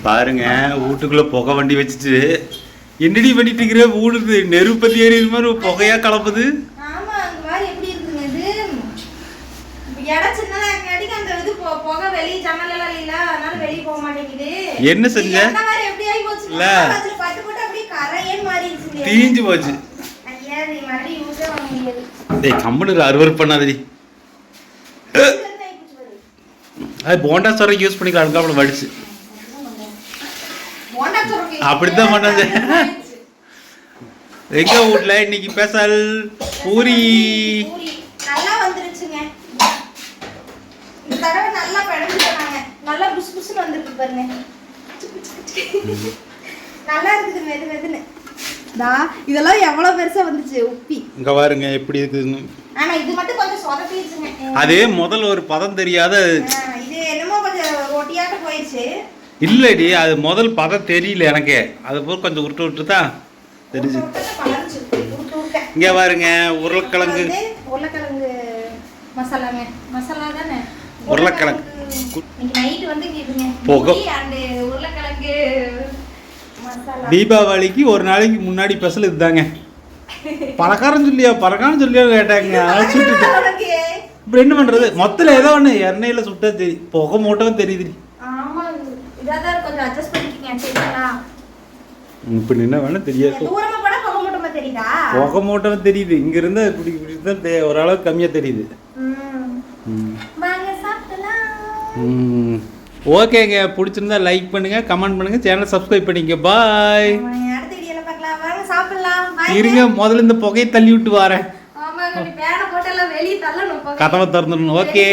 பாருங்க வீட்டுக்குள்ள புகை வண்டி வச்சுட்டு என்னடி பண்ணிட்டு இருக்கிற ஊடுது நெருப்பத்தி ஏறிய மாதிரி புகையா கலப்புது. ஆமா அந்த மாதிரி எப்படி இருக்குங்க இது இடம் சின்னதா இருக்காடிக்கு அந்த இது புகை வெளிய ஜன்னல் எல்லாம் இல்ல அதனால வெளிய போக மாட்டேங்குது. என்ன செஞ்ச அந்த மாதிரி எப்படி ஆயி போச்சு இல்ல அதுல பட்டு போட்டு அப்படியே கரையேன் மாறிடுச்சு தீஞ்சு போச்சு. ஐயா நீ மறுபடியும் யூஸே பண்ண முடியாது. டேய் கம்முனு அறுவறு பண்ணாதடி. அது போண்டா சோற யூஸ் பண்ணிக்கலாம் அதுக்கப்புறம் வடிச்சு அப்படித்தான் பண்ணாது. எங்க வீட்ல இன்னைக்கு ஸ்பெஷல் பூரி நல்லா வந்துருச்சுங்க. இந்த தடவை நல்லா பழந்துட்டாங்க. நல்லா புஸ் புஸ்னு வந்திருக்கு பாருங்க. நல்லா இருக்குது மெது மெதுன்னு. இதெல்லாம் எவ்வளவு பெருசா வந்துச்சு உப்பி. இங்க பாருங்க எப்படி இருக்குன்னு. ஆனா இது மட்டும் கொஞ்சம் சொதப்பிடுச்சுங்க. அதே முதல்ல ஒரு பதம் தெரியாத இது என்னமோ கொஞ்சம் ஒட்டியாட்ட போயிடுச்சு. இல்லடி அது முதல் பதம் தெரியல எனக்கு. அது போல் கொஞ்சம் உருட்டு உருட்டு தான் தெரிஞ்சு. இங்க பாருங்க உருளைக்கிழங்கு மசாலாங்க மசாலா தானே உருளைக்கிழங்கு இன்னைக்கு நைட் வந்து கேக்குங்க போக அந்த உருளைக்கிழங்கு மசாலா தீபாவளிக்கு ஒரு நாளைக்கு முன்னாடி ஸ்பெஷல் இதுதாங்க. பலகாரம் சொல்லியா கேட்டாங்க. இப்ப என்ன பண்றது மொத்தல ஏதோ ஒண்ணு எண்ணெயில சுட்டா தெரியும் புகை மூட்டம் தெரியுது. ஆமா இதாதான் கொஞ்சம் அட்ஜஸ்ட் பண்ணிக்கங்க சரிங்களா. இப்ப என்ன வேணா தெரியாது. தூரமா போனா புகை மூட்டமா தெரியுதா? புகை மூட்டம் தெரியுது. இங்க இருந்தா இப்படி தான் ஓரளவுக்கு கம்மியா தெரியுது. வாங்க சாப்பிடலாம். ஓகேங்க பிடிச்சிருந்தா லைக் பண்ணுங்க கமெண்ட் பண்ணுங்க சேனல் சப்ஸ்கிரைப் பண்ணிக்க. பாய். அடுத்த வீடியோல பார்க்கலாம். வாங்க சாப்பிடலாம். இருங்க முதல்ல இந்த புகையை தள்ளி விட்டு வரேன். ஆமாங்க நீ பேன போட்டு எல்லாம் வெளிய தள்ளணும். கதவை திறந்துடணும். ஓகே.